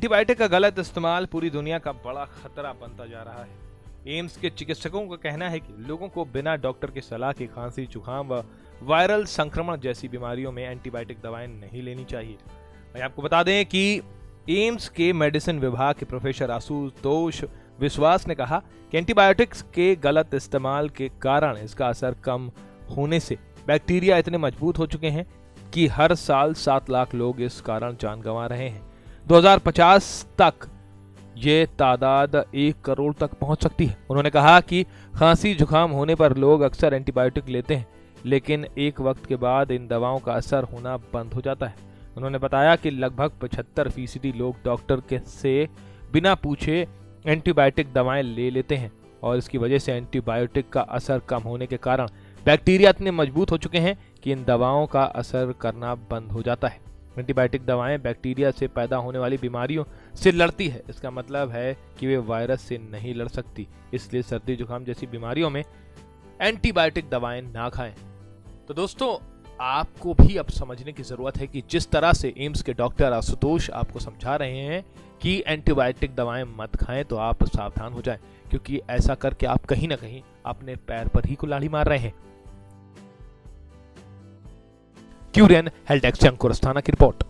Antibiotic का गलत इस्तेमाल पूरी दुनिया का बड़ा खतरा बनता जा रहा है। एम्स के चिकित्सकों का कहना है कि लोगों को बिना डॉक्टर की सलाह के खांसी, जुकाम व वायरल संक्रमण जैसी बीमारियों में एंटीबायोटिक दवाएं नहीं लेनी चाहिए। मैं आपको बता दें कि एम्स के मेडिसिन विभाग के प्रोफेसर आशुतोष विश्वास ने कहा कि एंटीबायोटिक्स के गलत इस्तेमाल के कारण इसका असर कम होने से बैक्टीरिया इतने मजबूत हो चुके हैं कि हर साल 7 लाख लोग इस कारण जान गंवा रहे हैं। 2050 तक ये तादाद 1 करोड़ तक पहुंच सकती है। उन्होंने कहा कि खांसी जुकाम होने पर लोग अक्सर एंटीबायोटिक लेते हैं, लेकिन एक वक्त के बाद इन दवाओं का असर होना बंद हो जाता है। उन्होंने बताया कि लगभग 75% लोग डॉक्टर के से बिना पूछे एंटीबायोटिक दवाएं ले लेते हैं और इसकी वजह से एंटीबायोटिक का असर कम होने के कारण बैक्टीरिया इतने मजबूत हो चुके हैं कि इन दवाओं का असर करना बंद हो जाता है। एंटीबायोटिक दवाएं बैक्टीरिया से पैदा होने वाली बीमारियों से लड़ती है। इसका मतलब है कि वे वायरस से नहीं लड़ सकती, इसलिए सर्दी जुकाम जैसी बीमारियों में एंटीबायोटिक दवाएं ना खाएं। तो दोस्तों, आपको भी अब समझने की जरूरत है कि जिस तरह से एम्स के डॉक्टर आशुतोष आपको समझा रहे हैं कि एंटीबायोटिक दवाएं मत खाएं, तो आप सावधान हो जाएं, क्योंकि ऐसा करके आप कहीं ना कहीं अपने पैर पर ही कुल्हाड़ी मार रहे हैं। क्यूरियन हेल्थ एक्स अंकुर अस्थाना की रिपोर्ट।